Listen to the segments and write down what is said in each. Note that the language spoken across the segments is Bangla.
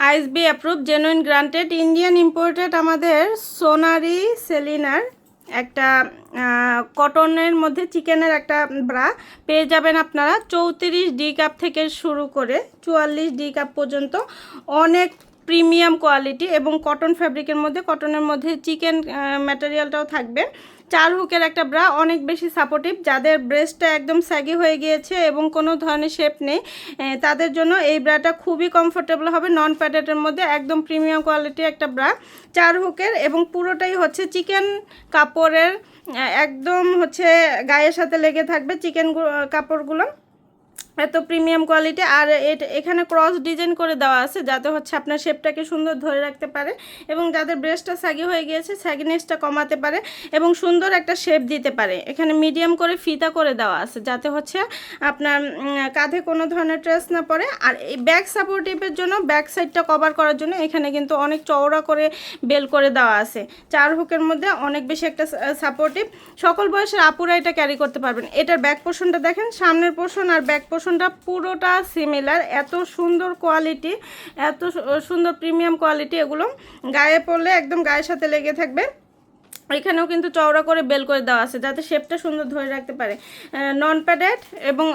ISSB approve genuine granted Indian imported আমাদের সোনারি সেলিনার একটা কটনের মধ্যে চিকেনের একটা ব্রা পেয়ে যাবেন আপনারা 34 ডি কাপ থেকে শুরু করে 44 ডি কাপ পর্যন্ত। অনেক প্রিমিয়াম কোয়ালিটি এবং কটন ফ্যাব্রিকের মধ্যে, কটনের মধ্যে চিকেন ম্যাটেরিয়ালটাও থাকবে। 4 হুকের একটা ব্রা, অনেক বেশি সাপোর্টিভ। যাদের ব্রেস্টটা একদম স্যাগি হয়ে গিয়েছে এবং কোনো ধরনের শেপ নেই তাদের জন্য এই ব্রাটা খুবই কমফোর্টেবল হবে। নন প্যাডেটের মধ্যে একদম প্রিমিয়াম কোয়ালিটি একটা ব্রা, 4 হুকের এবং পুরোটাই হচ্ছে চিকেন কাপড়ের, একদম হচ্ছে গায়ের সাথে লেগে থাকবে চিকেন কাপড়গুলো, এত প্রিমিয়াম কোয়ালিটি। আর এখানে ক্রস ডিজাইন করে দেওয়া আছে যাতে হচ্ছে আপনার শেপটাকে সুন্দর ধরে রাখতে পারে এবং যাদের ব্রেস্টটা স্যাগি হয়ে গিয়েছে স্যাগিনেসটা কমাতে পারে এবং সুন্দর একটা শেপ দিতে পারে। এখানে মিডিয়াম করে ফিতা করে দেওয়া আছে যাতে হচ্ছে আপনার কাঁধে কোনো ধরনের ট্রেস না পড়ে। আর এই ব্যাক সাপোর্টিভের জন্য, ব্যাক সাইডটা কভার করার জন্য এখানে কিন্তু অনেক চওড়া করে বেল করে দেওয়া আছে। 4 হুকের মধ্যে অনেক বেশি একটা সাপোর্টিভ, সকল বয়সের আপুরা এটা ক্যারি করতে পারবেন। এটার ব্যাক পোর্শনটা দেখেন, সামনের পোর্শন আর ব্যাক পোর্শনটা পুরোটা সিমিলার। এত সুন্দর কোয়ালিটি, এত সুন্দর প্রিমিয়াম কোয়ালিটি, এগুলো গায়ে পরলে একদম গায়ের সাথে লেগে থাকবে। এখানেও কিন্তু চওড়া করে বেল করে দেওয়া আছে যাতে শেপটা সুন্দর ধরে রাখতে পারে। নন প্যাডেড এবং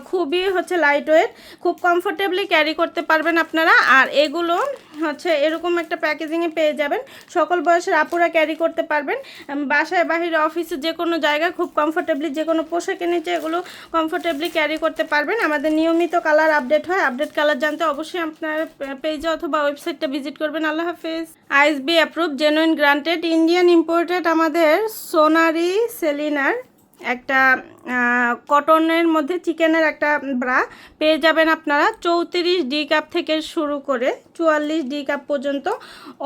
খুবই হচ্ছে লাইট ওয়েট, খুব কমফোর্টেবলি ক্যারি করতে পারবেন আপনারা। আর এগুলো হচ্ছে এরকম একটা প্যাকেজিংয়ে পেয়ে যাবেন, সকল বয়সের আপুরা ক্যারি করতে পারবেন। বাসায় বাহিরে অফিসে যে কোনো জায়গায় খুব কমফোর্টেবলি, যে কোনো পোশাকের নিচে এগুলো কমফোর্টেবলি ক্যারি করতে পারবেন। আমাদের নিয়মিত কালার আপডেট হয়, আপডেট কালার জানতে অবশ্যই আপনার পেজে অথবা ওয়েবসাইটটা ভিজিট করবেন। আল্লাহ হাফেজ। ISSB approve genuine granted Indian imported আমাদের সোনারি সেলিনার একটা কটনের মধ্যে চিকেনের একটা ব্রা পেয়ে যাবেন আপনারা 34 ডি কাপ থেকে শুরু করে 44 ডি কাপ পর্যন্ত।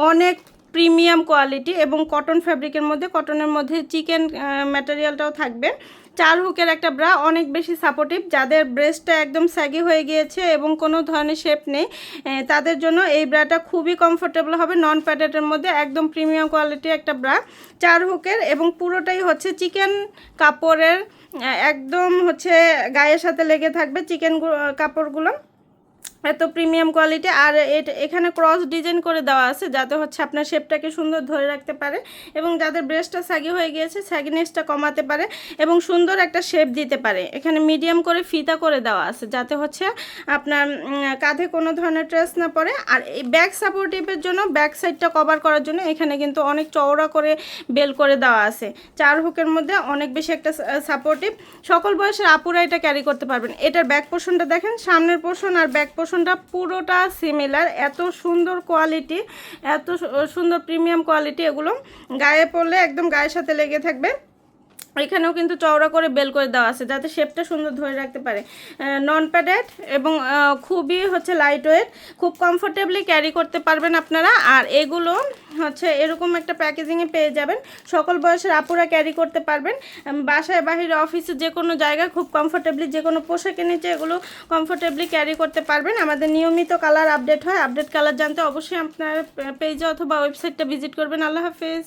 অনেক প্রিমিয়াম কোয়ালিটি এবং কটন ফ্যাব্রিকের মধ্যে, কটনের মধ্যে চিকেন ম্যাটেরিয়ালটাও থাকবে। 4 হুকের একটা ব্রা, অনেক বেশি সাপোর্টিভ। যাদের ব্রেস্টটা একদম স্যাগি হয়ে গিয়েছে এবং কোনো ধরনের শেপ নেই তাদের জন্য এই ব্রাটা খুবই কমফোর্টেবল হবে। নন প্যাডেটের মধ্যে একদম প্রিমিয়াম কোয়ালিটি একটা ব্রা, 4 হুকের এবং পুরোটাই হচ্ছে চিকেন কাপড়ের, একদম হচ্ছে গায়ের সাথে লেগে থাকবে চিকেন কাপড়গুলো, এত প্রিমিয়াম কোয়ালিটি। আর এখানে ক্রস ডিজাইন করে দেওয়া আছে যাতে হচ্ছে আপনার শেপটাকে সুন্দর ধরে রাখতে পারে এবং যাদের ব্রেস্টটা স্যাগি হয়ে গিয়েছে স্যাগিনেসটা কমাতে পারে এবং সুন্দর একটা শেপ দিতে পারে। এখানে মিডিয়াম করে ফিতা করে দেওয়া আছে যাতে হচ্ছে আপনার কাঁধে কোনো ধরনের ট্রেস না পড়ে। আর এই ব্যাক সাপোর্টিভের জন্য, ব্যাক সাইডটা কভার করার জন্য এখানে কিন্তু অনেক চওড়া করে বেল করে দেওয়া আছে। 4 হুকের মধ্যে অনেক বেশি একটা সাপোর্টিভ, সকল বয়সের আপুরা এটা ক্যারি করতে পারবেন। এটার ব্যাক পোর্শনটা দেখেন, সামনের পোর্শন আর ব্যাক পোর্শনটা পুরোটা সিমিলার। এত সুন্দর কোয়ালিটি, এত সুন্দর প্রিমিয়াম কোয়ালিটি, এগুলো গায়ে পরলে একদম গায়ের সাথে লেগে থাকবে। এখানেও কিন্তু চওড়া করে বেল করে দেওয়া আছে যাতে শেপটা সুন্দর ধরে রাখতে পারে। নন প্যাডেড এবং খুবই হচ্ছে লাইট ওয়েট, খুব কমফোর্টেবলি ক্যারি করতে পারবেন আপনারা। আর এগুলো হচ্ছে এরকম একটা প্যাকেজিংয়ে পেয়ে যাবেন, সকল বয়সের আপুরা ক্যারি করতে পারবেন। বাসায় বাহিরে অফিসে যে কোনো জায়গায় খুব কমফোর্টেবলি, যে কোনো পোশাকের নিচে এগুলো কমফোর্টেবলি ক্যারি করতে পারবেন। আমাদের নিয়মিত কালার আপডেট হয়, আপডেট কালার জানতে অবশ্যই আপনার পেজে অথবা ওয়েবসাইটটা ভিজিট করবেন। আল্লাহ হাফেজ।